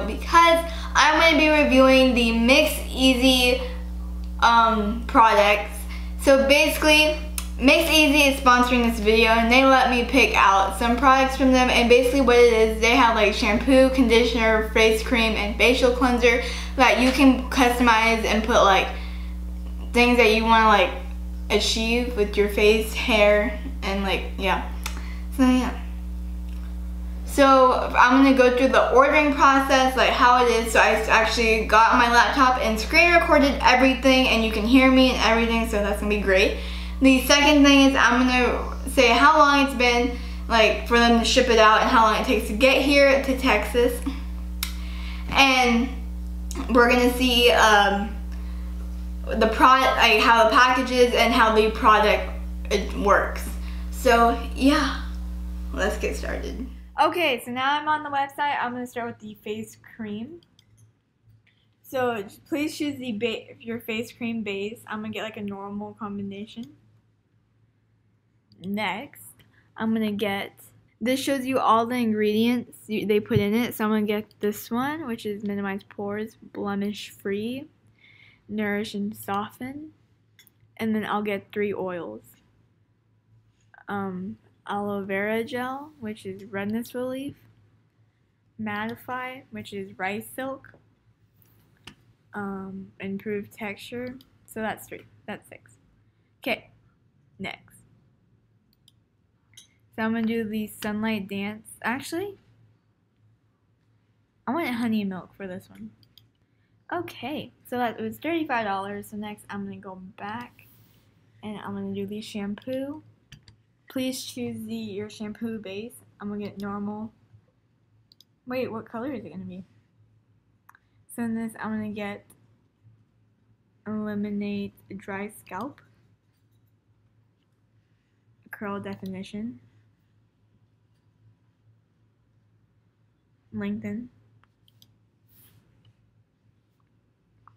video because I'm going to be reviewing the Mixeasy products. So basically, Mixeasy is sponsoring this video and they let me pick out some products from them, and basically what it is, they have like shampoo, conditioner, face cream, and facial cleanser that you can customize and put like things that you want to like achieve with your face, hair, and like so I'm going to go through the ordering process, like how it is. So I actually got on my laptop and screen recorded everything, and you can hear me and everything, so that's going to be great. The second thing is I'm going to say how long it's been like for them to ship it out and how long it takes to get here to Texas. And we're going to see the product, like how the package is and how the product works. So yeah, let's get started. Okay, so now I'm on the website. I'm going to start with the face cream. So please choose your face cream base. I'm going to get like a normal combination. Next, I'm going to get, this shows you all the ingredients they put in it. So I'm going to get this one, which is minimize pores, blemish free, nourish and soften. And then I'll get 3 oils. Aloe vera gel, which is redness relief, mattify, which is rice silk, improved texture. So that's 3. That's 6. Okay, next. So I'm gonna do the sunlight dance. Actually, I want honey and milk for this one. Okay, so that was $35. So next I'm gonna go back and I'm gonna do the shampoo. Please choose your shampoo base. I'm gonna get normal. Wait, what color is it gonna be? So in this, I'm gonna get eliminate dry scalp, curl definition, lengthen.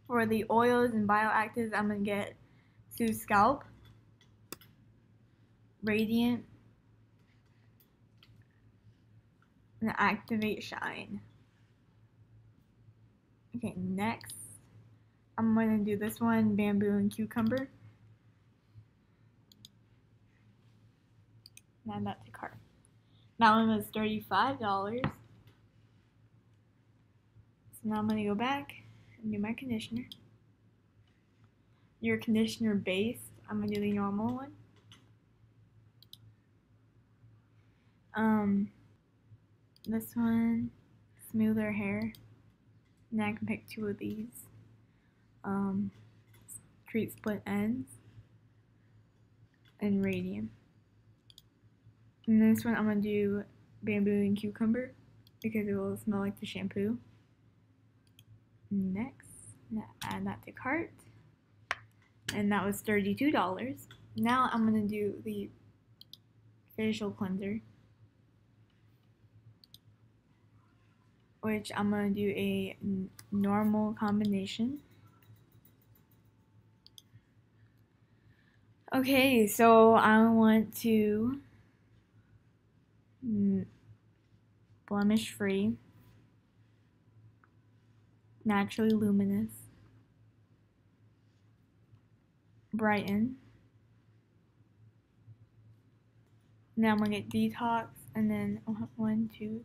For the oils and bioactives, I'm gonna get soothe scalp, radiant, and activate shine. Okay, next I'm going to do this one, bamboo and cucumber. Add that to cart. That one was $35. So now I'm going to go back and do my conditioner. Your conditioner base, I'm going to do the normal one. This one, smoother hair. Now I can pick 2 of these. Treat split ends and radium. And this one I'm gonna do bamboo and cucumber because it will smell like the shampoo. Next, add that to cart. And that was $32. Now I'm gonna do the facial cleanser, which I'm going to do a normal combination. Okay, so I want to blemish free, naturally luminous, brighten. Now I'm going to get detox, and then I'll have 1, 2,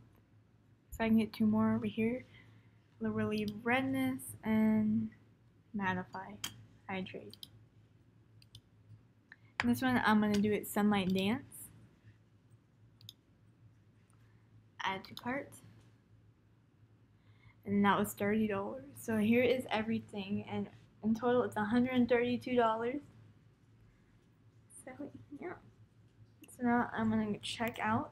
so I can get 2 more over here. Relieve redness and mattify, hydrate. And this one I'm going to do it sunlight dance. Add to cart. And that was $30. So here is everything, and in total it's $132. So yeah. So now I'm going to check out.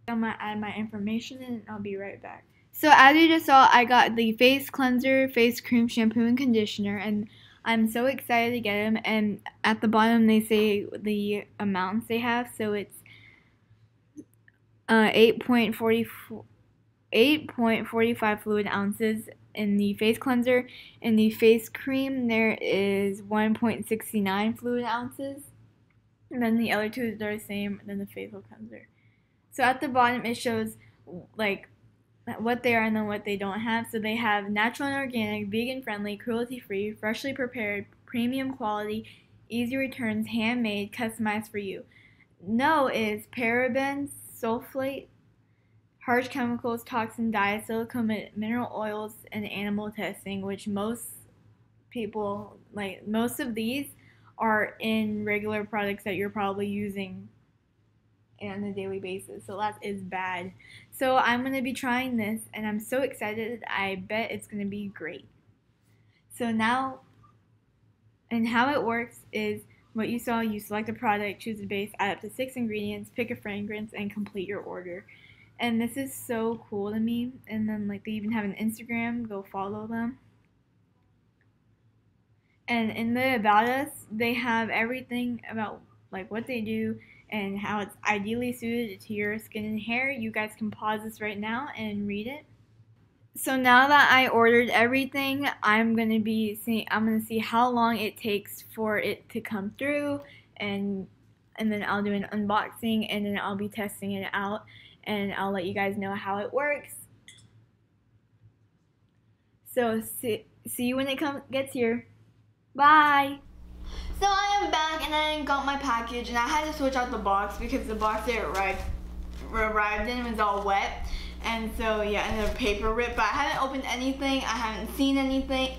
I'm going to add my information in and I'll be right back. So as you just saw, I got the face cleanser, face cream, shampoo, and conditioner, and I'm so excited to get them. And at the bottom they say the amounts they have. So it's 8.45 fluid ounces in the face cleanser. In the face cream there is 1.69 fluid ounces. And then the other two are the same, and then the facial cleanser. So at the bottom it shows like what they are and then what they don't have. So they have natural and organic, vegan friendly, cruelty free, freshly prepared, premium quality, easy returns, handmade, customized for you. No is parabens, sulfate, harsh chemicals, toxin dyes, silicone, mineral oils, and animal testing, which most people, like most of these are in regular products that you're probably using on a daily basis, so that is bad. So I'm going to be trying this and I'm so excited. I bet it's going to be great. So now, and how it works is what you saw: you select a product, choose a base, add up to 6 ingredients, pick a fragrance, and complete your order. And this is so cool to me. And then like they even have an Instagram, go follow them. And in the About Us, they have everything about like what they do and how it's ideally suited to your skin and hair. You guys can pause this right now and read it. So now that I ordered everything, I'm gonna see how long it takes for it to come through, and then I'll do an unboxing, and then I'll be testing it out, and I'll let you guys know how it works. So see you when it gets here. Bye! So I am back and I got my package, and I had to switch out the box because the box that it arrived in was all wet, and so yeah, and the paper ripped. But I haven't opened anything, I haven't seen anything.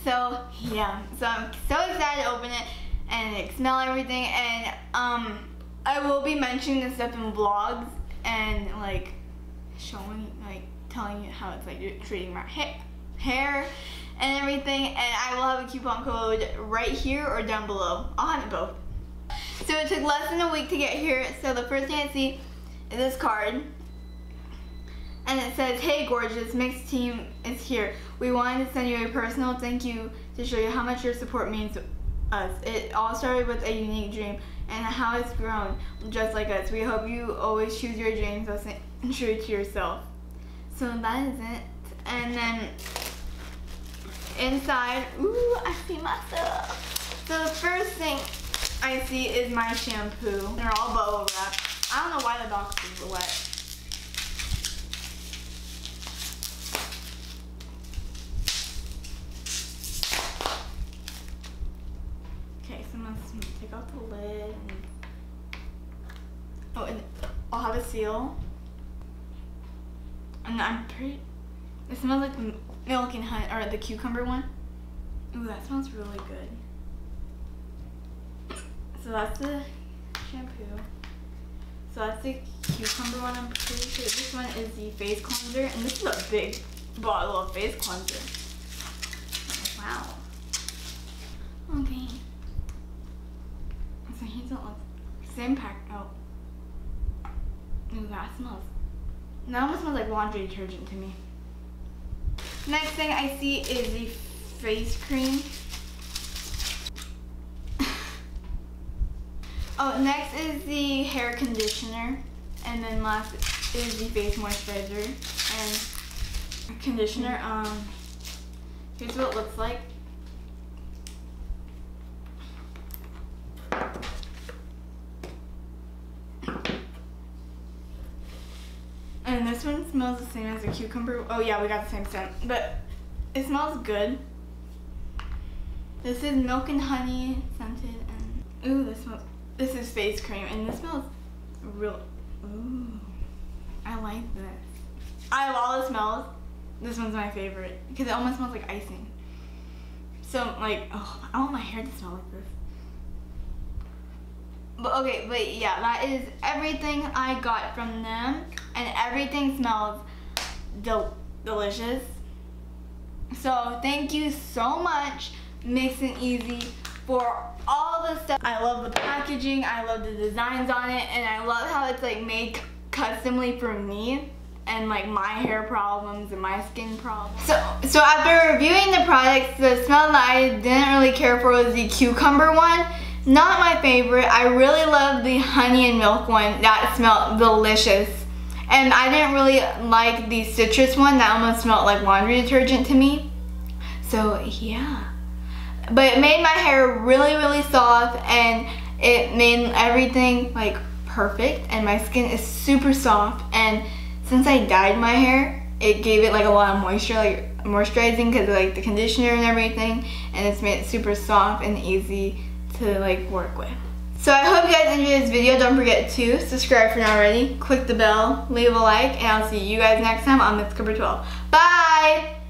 So yeah, so I'm so excited to open it and smell everything. And I will be mentioning this stuff in vlogs and like telling you how it's like treating my hair and everything, and I will have a coupon code right here or down below. I'll have it both. So it took less than a week to get here. So the first thing I see is this card, and it says, "Hey gorgeous, Mix team is here. We wanted to send you a personal thank you to show you how much your support means to us. It all started with a unique dream and how it's grown just like us. We hope you always choose your dreams while staying true to yourself." So that is it. And then inside, ooh, I see myself. So the first thing I see is my shampoo. They're all bubble wrap. I don't know why the boxes are wet. Okay, so I'm gonna take off the lid. Oh, and I'll have a seal. And it smells like the milk and honey, or the cucumber one. Ooh, that smells really good. So that's the shampoo. So that's the cucumber one, I'm pretty sure. This one is the face cleanser, and this is a big bottle of face cleanser. Wow. Okay. So here's the same pack. Oh. Ooh, that almost smells like laundry detergent to me. Next thing I see is the face cream. Oh, next is the hair conditioner, and then last is the face moisturizer and conditioner. Here's what it looks like. And this one smells the same as a cucumber. Oh yeah, we got the same scent, but it smells good. This is milk and honey scented, and ooh, this is face cream, and this smells real. Ooh, I like this. Out of all the smells, this one's my favorite because it almost smells like icing. So like, oh, I want my hair to smell like this. But okay, but yeah, that is everything I got from them, and everything smells delicious. So thank you so much, Mixeasy, for all the stuff. I love the packaging, I love the designs on it, and I love how it's like made customly for me and like my hair problems and my skin problems. So after reviewing the products, the smell that I didn't really care for was the cucumber one. Not my favorite. I really love the honey and milk one. That smelled delicious. And I didn't really like the citrus one. That almost smelled like laundry detergent to me. So yeah. But it made my hair really, really soft, and It made everything like perfect, and my skin is super soft. And since I dyed my hair, it gave it like a lot of moisture, like moisturizing, because of like the conditioner and everything, and it's made it super soft and easy to like work with. So I hope you guys enjoyed this video. Don't forget to subscribe if you're not already, click the bell, leave a like, and I'll see you guys next time on Mix 12. Bye!